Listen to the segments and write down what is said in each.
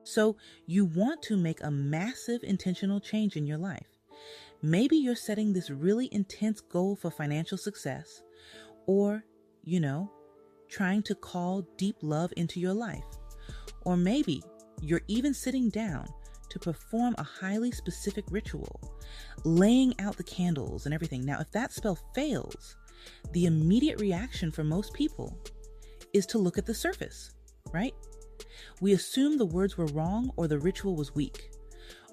So you want to make a massive intentional change in your life. Maybe you're setting this really intense goal for financial success, or, trying to call deep love into your life. Or maybe you're even sitting down to perform a highly specific ritual, laying out the candles and everything. Now, if that spell fails, the immediate reaction for most people is to look at the surface, right? We assume the words were wrong or the ritual was weak,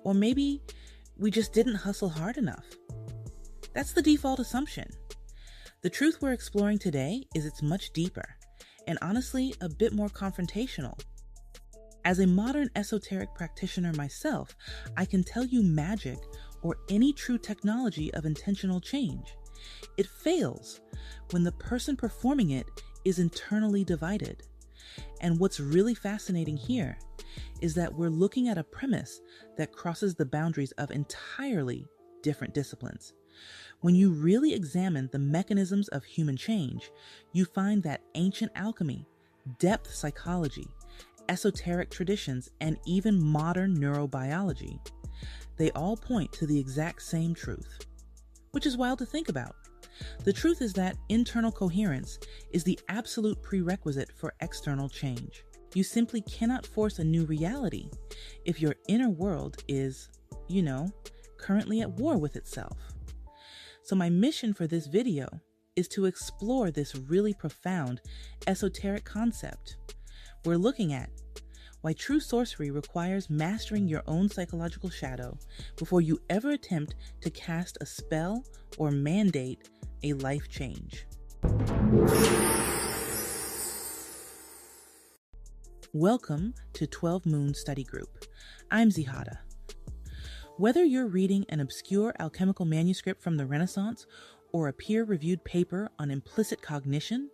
or maybe we just didn't hustle hard enough. That's the default assumption. The truth we're exploring today is it's much deeper and honestly a bit more confrontational. As a modern esoteric practitioner myself, I can tell you magic or any true technology of intentional change, it fails when the person performing it is internally divided. And what's really fascinating here is that we're looking at a premise that crosses the boundaries of entirely different disciplines. When you really examine the mechanisms of human change, you find that ancient alchemy, depth psychology, esoteric traditions, and even modern neurobiology, they all point to the exact same truth, which is wild to think about. The truth is that internal coherence is the absolute prerequisite for external change. You simply cannot force a new reality if your inner world is, currently at war with itself. So my mission for this video is to explore this really profound esoteric concept. We're looking at why true sorcery requires mastering your own psychological shadow before you ever attempt to cast a spell or mandate a life change. Welcome to 12 Moon Study Group. I'm Zihada. Whether you're reading an obscure alchemical manuscript from the Renaissance or a peer-reviewed paper on implicit cognition,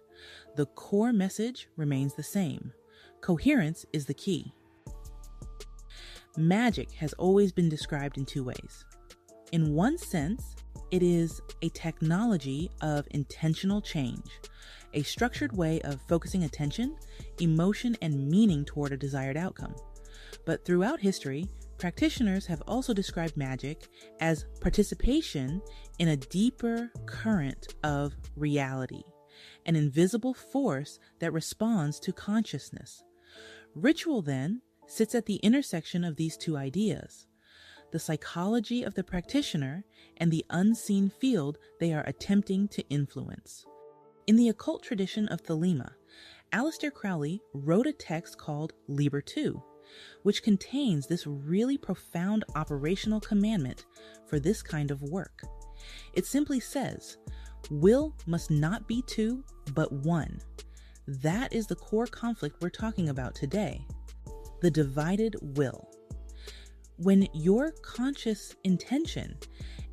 the core message remains the same. Coherence is the key. Magic has always been described in two ways. In one sense, it is a technology of intentional change, a structured way of focusing attention, emotion, and meaning toward a desired outcome. But throughout history, practitioners have also described magic as participation in a deeper current of reality, an invisible force that responds to consciousness. Ritual, then, sits at the intersection of these two ideas, the psychology of the practitioner and the unseen field they are attempting to influence. In the occult tradition of Thelema, Aleister Crowley wrote a text called Liber 2, which contains this really profound operational commandment for this kind of work. It simply says, will must not be two, but one. That is the core conflict we're talking about today, the divided will. When your conscious intention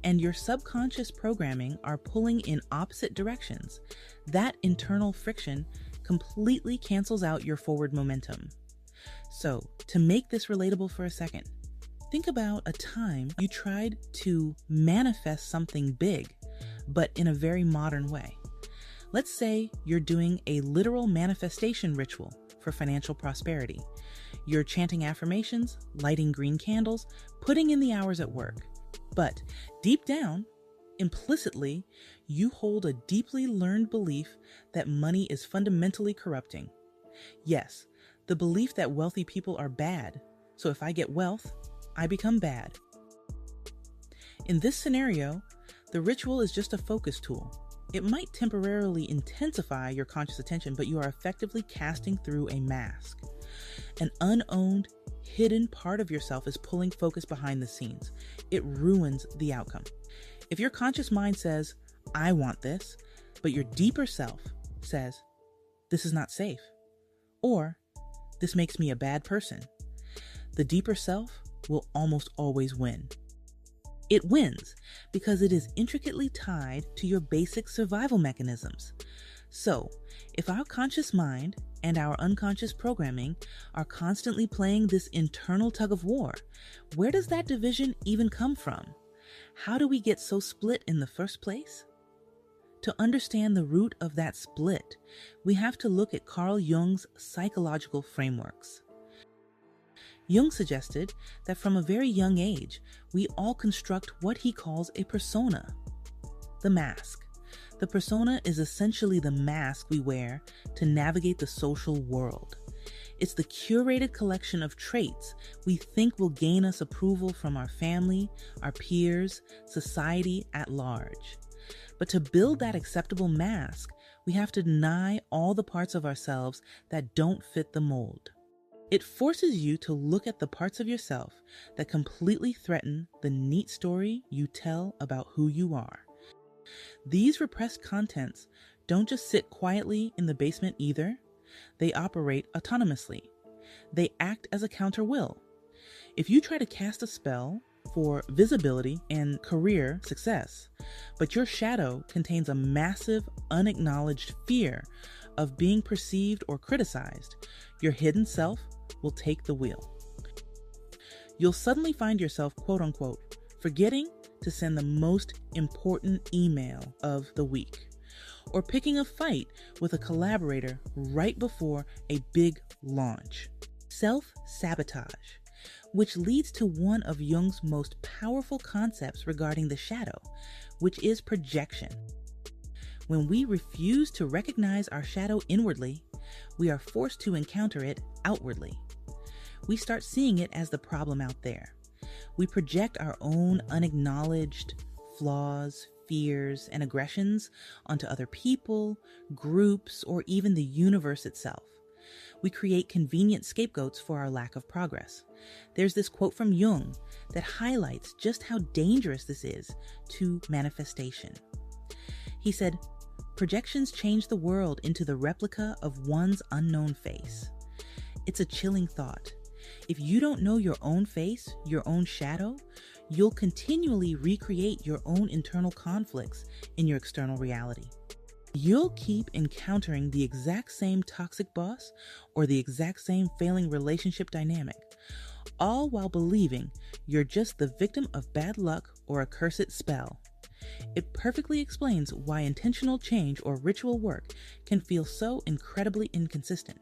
and your subconscious programming are pulling in opposite directions, that internal friction completely cancels out your forward momentum. So, to make this relatable for a second, think about a time you tried to manifest something big, but in a very modern way. Let's say you're doing a literal manifestation ritual for financial prosperity. You're chanting affirmations, lighting green candles, putting in the hours at work. But deep down, implicitly, you hold a deeply learned belief that money is fundamentally corrupting. Yes, the belief that wealthy people are bad, so if I get wealth, I become bad. In this scenario, the ritual is just a focus tool. It might temporarily intensify your conscious attention, but you are effectively casting through a mask. An unowned, hidden part of yourself is pulling focus behind the scenes. It ruins the outcome. If your conscious mind says, I want this, but your deeper self says, this is not safe, or this makes me a bad person, the deeper self will almost always win. It wins because it is intricately tied to your basic survival mechanisms. So, if our conscious mind and our unconscious programming are constantly playing this internal tug of war, where does that division even come from? How do we get so split in the first place? To understand the root of that split, we have to look at Carl Jung's psychological frameworks. Jung suggested that from a very young age, we all construct what he calls a persona, the mask. The persona is essentially the mask we wear to navigate the social world. It's the curated collection of traits we think will gain us approval from our family, our peers, society at large. But to build that acceptable mask, we have to deny all the parts of ourselves that don't fit the mold. It forces you to look at the parts of yourself that completely threaten the neat story you tell about who you are. These repressed contents don't just sit quietly in the basement either. They operate autonomously. They act as a counter-will. If you try to cast a spell for visibility and career success, but your shadow contains a massive, unacknowledged fear of being perceived or criticized, your hidden self will take the wheel. You'll suddenly find yourself, quote-unquote, forgetting to send the most important email of the week, or picking a fight with a collaborator right before a big launch. Self-sabotage, which leads to one of Jung's most powerful concepts regarding the shadow, which is projection. When we refuse to recognize our shadow inwardly, we are forced to encounter it outwardly. We start seeing it as the problem out there. We project our own unacknowledged flaws, fears, and aggressions onto other people, groups, or even the universe itself. We create convenient scapegoats for our lack of progress. There's this quote from Jung that highlights just how dangerous this is to manifestation. He said, "Projections change the world into the replica of one's unknown face." It's a chilling thought. If you don't know your own face, your own shadow, you'll continually recreate your own internal conflicts in your external reality. You'll keep encountering the exact same toxic boss or the exact same failing relationship dynamic, all while believing you're just the victim of bad luck or a cursed spell. It perfectly explains why intentional change or ritual work can feel so incredibly inconsistent.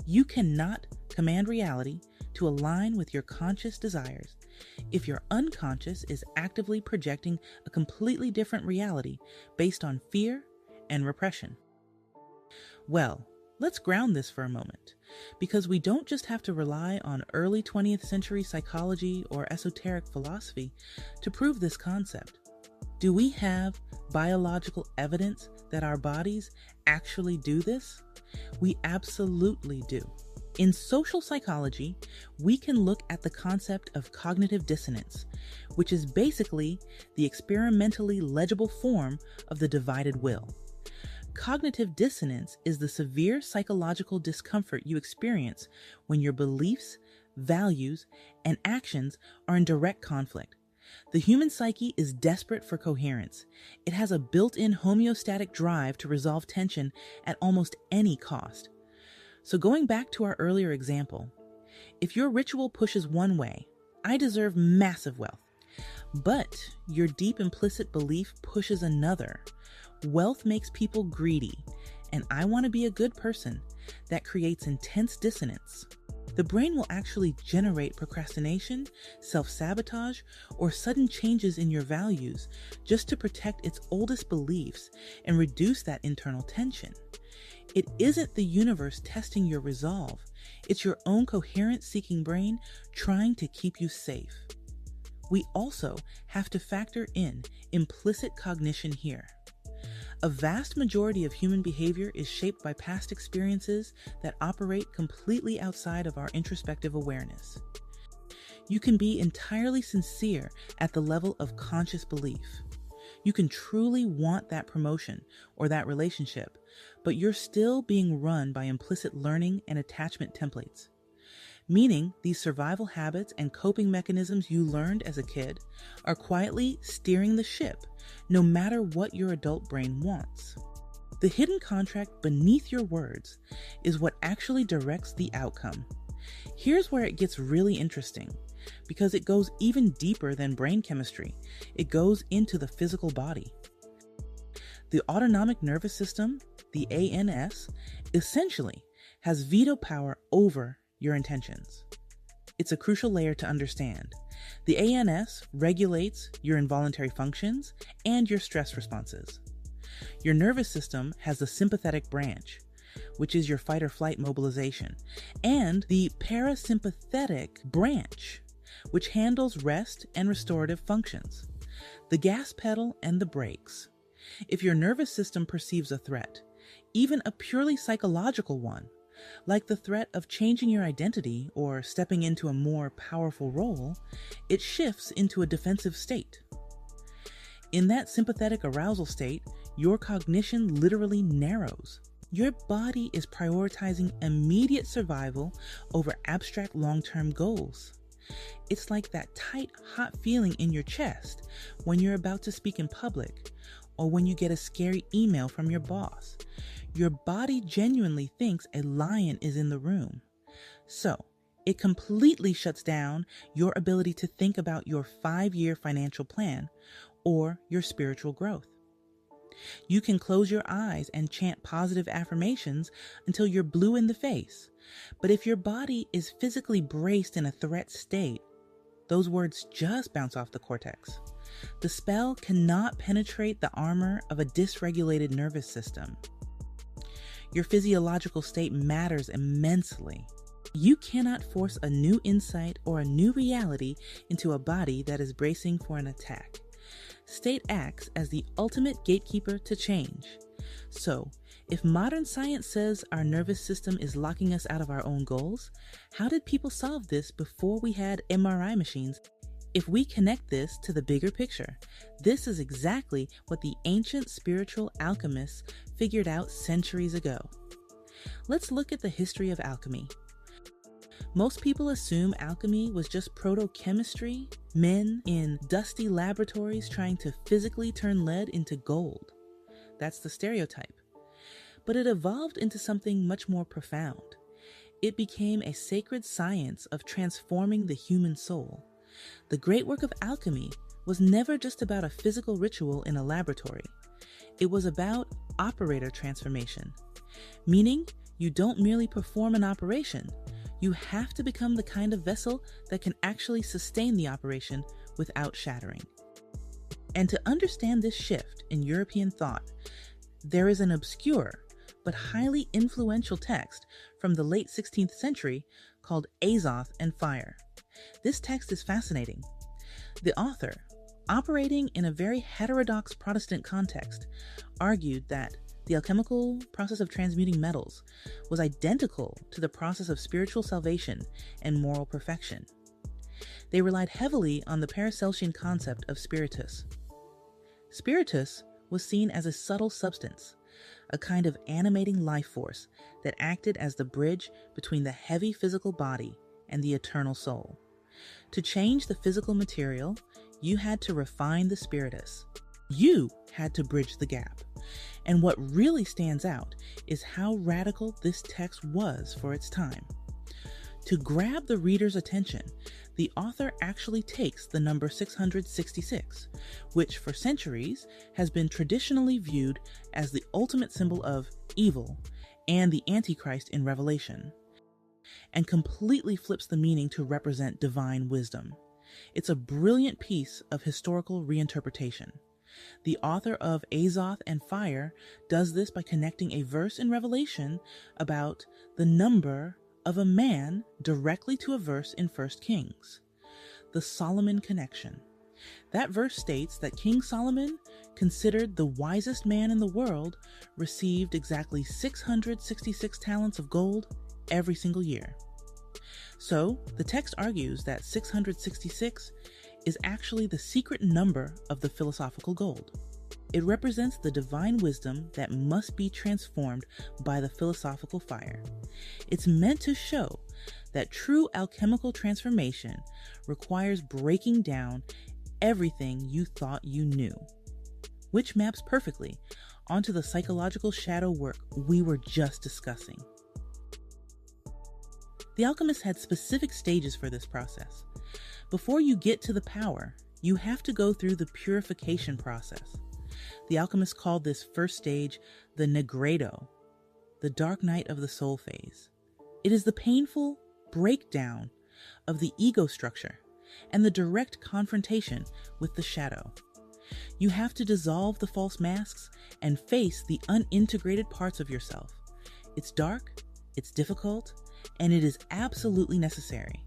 You cannot command reality to align with your conscious desires if your unconscious is actively projecting a completely different reality based on fear and repression. Well, let's ground this for a moment, because we don't just have to rely on early 20th century psychology or esoteric philosophy to prove this concept. Do we have biological evidence that our bodies actually do this? We absolutely do. In social psychology, we can look at the concept of cognitive dissonance, which is basically the experimentally legible form of the divided will. Cognitive dissonance is the severe psychological discomfort you experience when your beliefs, values, and actions are in direct conflict. The human psyche is desperate for coherence. It has a built-in homeostatic drive to resolve tension at almost any cost. So going back to our earlier example, if your ritual pushes one way, I deserve massive wealth, but your deep implicit belief pushes another, wealth makes people greedy, and I want to be a good person, that creates intense dissonance. The brain will actually generate procrastination, self-sabotage, or sudden changes in your values just to protect its oldest beliefs and reduce that internal tension. It isn't the universe testing your resolve. It's your own coherence-seeking brain trying to keep you safe. We also have to factor in implicit cognition here. A vast majority of human behavior is shaped by past experiences that operate completely outside of our introspective awareness. You can be entirely sincere at the level of conscious belief. You can truly want that promotion or that relationship, but you're still being run by implicit learning and attachment templates. Meaning these survival habits and coping mechanisms you learned as a kid are quietly steering the ship, no matter what your adult brain wants. The hidden contract beneath your words is what actually directs the outcome. Here's where it gets really interesting, because it goes even deeper than brain chemistry. It goes into the physical body. The autonomic nervous system, the ANS, essentially has veto power over your intentions. It's a crucial layer to understand. The ANS regulates your involuntary functions and your stress responses. Your nervous system has the sympathetic branch, which is your fight or flight mobilization, and the parasympathetic branch, which handles rest and restorative functions. The gas pedal and the brakes. If your nervous system perceives a threat, even a purely psychological one, like the threat of changing your identity or stepping into a more powerful role, it shifts into a defensive state. In that sympathetic arousal state, your cognition literally narrows. Your body is prioritizing immediate survival over abstract long-term goals. It's like that tight, hot feeling in your chest when you're about to speak in public, or when you get a scary email from your boss. Your body genuinely thinks a lion is in the room. So, it completely shuts down your ability to think about your 5-year financial plan or your spiritual growth. You can close your eyes and chant positive affirmations until you're blue in the face. But if your body is physically braced in a threat state, those words just bounce off the cortex. The spell cannot penetrate the armor of a dysregulated nervous system. Your physiological state matters immensely. You cannot force a new insight or a new reality into a body that is bracing for an attack. State acts as the ultimate gatekeeper to change. So, if modern science says our nervous system is locking us out of our own goals, how did people solve this before we had MRI machines? If we connect this to the bigger picture, this is exactly what the ancient spiritual alchemists figured out centuries ago. Let's look at the history of alchemy. Most people assume alchemy was just proto-chemistry, men in dusty laboratories trying to physically turn lead into gold. That's the stereotype. But it evolved into something much more profound. It became a sacred science of transforming the human soul. The great work of alchemy was never just about a physical ritual in a laboratory. It was about operator transformation, meaning you don't merely perform an operation, you have to become the kind of vessel that can actually sustain the operation without shattering. And to understand this shift in European thought, there is an obscure but highly influential text from the late 16th century called Azoth and Fire. This text is fascinating. The author, operating in a very heterodox Protestant context, argued that the alchemical process of transmuting metals was identical to the process of spiritual salvation and moral perfection. They relied heavily on the Paracelsian concept of spiritus. Spiritus was seen as a subtle substance, a kind of animating life force that acted as the bridge between the heavy physical body and the eternal soul. To change the physical material, you had to refine the spiritus. You had to bridge the gap. And what really stands out is how radical this text was for its time. To grab the reader's attention, the author actually takes the number 666, which for centuries has been traditionally viewed as the ultimate symbol of evil and the Antichrist in Revelation, and completely flips the meaning to represent divine wisdom. It's a brilliant piece of historical reinterpretation. The author of Azoth and Fire does this by connecting a verse in Revelation about the number of a man directly to a verse in 1 Kings, the Solomon connection. That verse states that King Solomon, considered the wisest man in the world, received exactly 666 talents of gold every single year. So, the text argues that 666 is actually the secret number of the philosophical gold. It represents the divine wisdom that must be transformed by the philosophical fire. It's meant to show that true alchemical transformation requires breaking down everything you thought you knew, which maps perfectly onto the psychological shadow work we were just discussing. The alchemists had specific stages for this process. Before you get to the power, you have to go through the purification process. The alchemists called this first stage the negredo, the dark night of the soul phase. It is the painful breakdown of the ego structure and the direct confrontation with the shadow. You have to dissolve the false masks and face the unintegrated parts of yourself. It's dark, it's difficult, and it is absolutely necessary.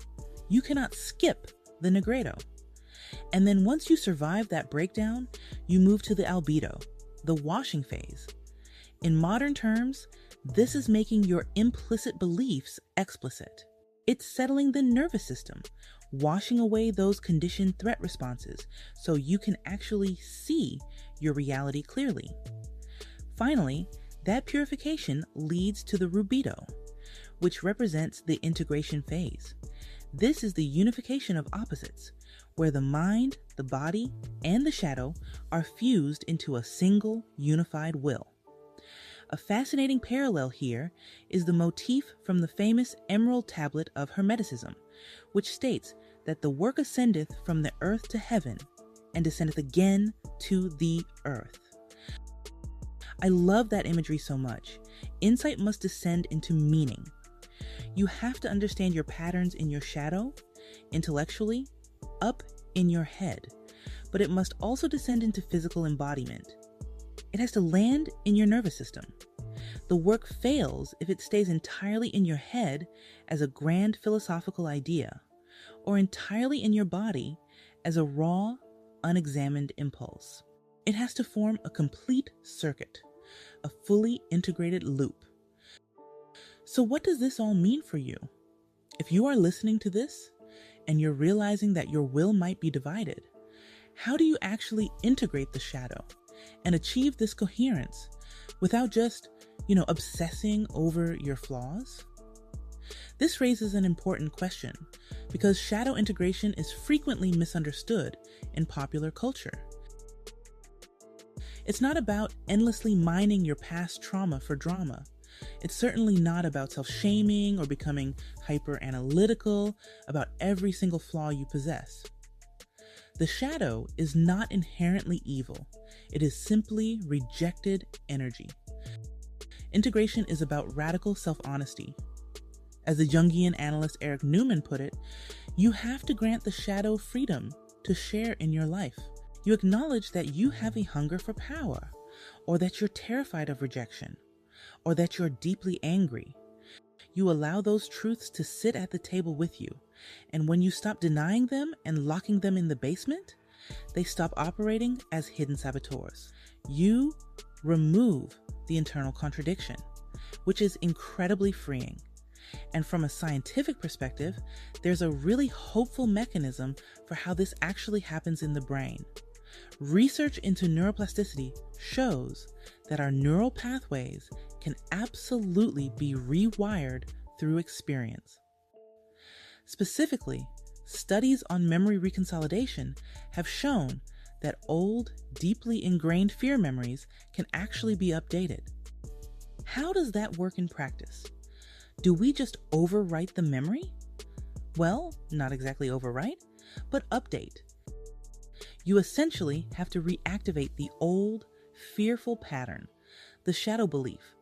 You cannot skip the negredo. And then once you survive that breakdown, you move to the albedo, the washing phase. In modern terms, this is making your implicit beliefs explicit. It's settling the nervous system, washing away those conditioned threat responses so you can actually see your reality clearly. Finally, that purification leads to the rubedo, which represents the integration phase. This is the unification of opposites, where the mind, the body, and the shadow are fused into a single unified will. A fascinating parallel here is the motif from the famous Emerald Tablet of Hermeticism, which states that the work ascendeth from the earth to heaven, and descendeth again to the earth. I love that imagery so much. Insight must descend into meaning. You have to understand your patterns in your shadow, intellectually, up in your head, but it must also descend into physical embodiment. It has to land in your nervous system. The work fails if it stays entirely in your head as a grand philosophical idea, or entirely in your body as a raw, unexamined impulse. It has to form a complete circuit, a fully integrated loop. So what does this all mean for you? If you are listening to this and you're realizing that your will might be divided, how do you actually integrate the shadow and achieve this coherence without just, obsessing over your flaws? This raises an important question because shadow integration is frequently misunderstood in popular culture. It's not about endlessly mining your past trauma for drama. It's certainly not about self-shaming or becoming hyper-analytical about every single flaw you possess. The shadow is not inherently evil. It is simply rejected energy. Integration is about radical self-honesty. As the Jungian analyst Eric Newman put it, you have to grant the shadow freedom to share in your life. You acknowledge that you have a hunger for power, or that you're terrified of rejection, or that you're deeply angry. You allow those truths to sit at the table with you, and when you stop denying them and locking them in the basement, they stop operating as hidden saboteurs. You remove the internal contradiction, which is incredibly freeing. And from a scientific perspective, there's a really hopeful mechanism for how this actually happens in the brain. Research into neuroplasticity shows that our neural pathways can absolutely be rewired through experience. Specifically, studies on memory reconsolidation have shown that old, deeply ingrained fear memories can actually be updated. How does that work in practice? Do we just overwrite the memory? Well, not exactly overwrite, but update. You essentially have to reactivate the old, fearful pattern, the shadow belief,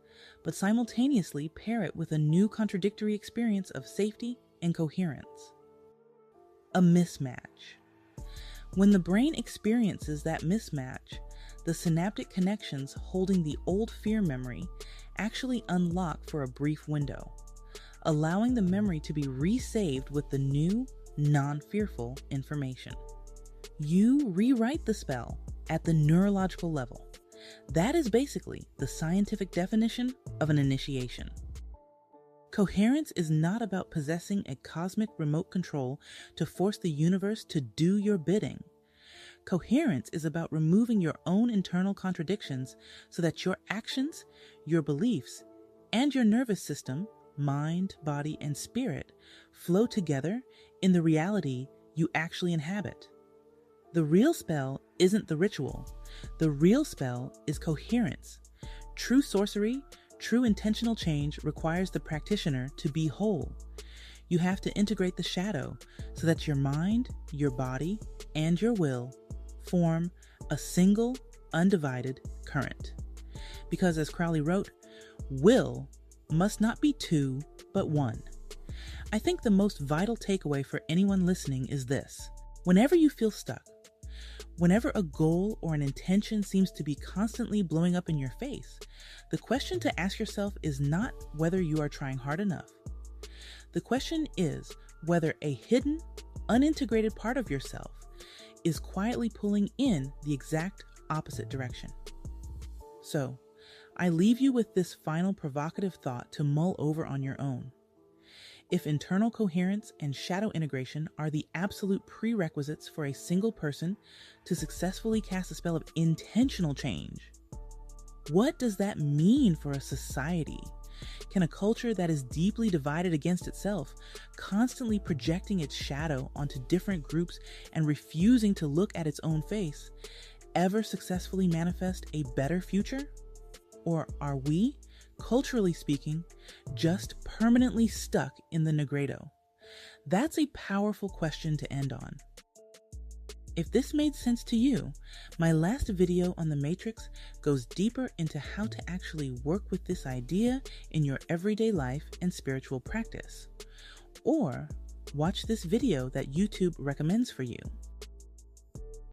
but simultaneously pair it with a new contradictory experience of safety and coherence. A mismatch. When the brain experiences that mismatch, the synaptic connections holding the old fear memory actually unlock for a brief window, allowing the memory to be resaved with the new, non-fearful information. You rewrite the spell at the neurological level. That is basically the scientific definition of an initiation. Coherence is not about possessing a cosmic remote control to force the universe to do your bidding. Coherence is about removing your own internal contradictions so that your actions, your beliefs, and your nervous system, mind, body, and spirit flow together in the reality you actually inhabit. The real spell isn't the ritual. The real spell is coherence. True sorcery, true intentional change requires the practitioner to be whole. You have to integrate the shadow so that your mind, your body, and your will form a single, undivided current. Because as Crowley wrote, will must not be two, but one. I think the most vital takeaway for anyone listening is this. Whenever you feel stuck, whenever a goal or an intention seems to be constantly blowing up in your face, the question to ask yourself is not whether you are trying hard enough. The question is whether a hidden, unintegrated part of yourself is quietly pulling in the exact opposite direction. So, I leave you with this final provocative thought to mull over on your own. If internal coherence and shadow integration are the absolute prerequisites for a single person to successfully cast a spell of intentional change, what does that mean for a society? Can a culture that is deeply divided against itself, constantly projecting its shadow onto different groups and refusing to look at its own face, ever successfully manifest a better future? Or are we, culturally speaking, just permanently stuck in the Negredo? That's a powerful question to end on. If this made sense to you, my last video on the Matrix goes deeper into how to actually work with this idea in your everyday life and spiritual practice. Or watch this video that YouTube recommends for you.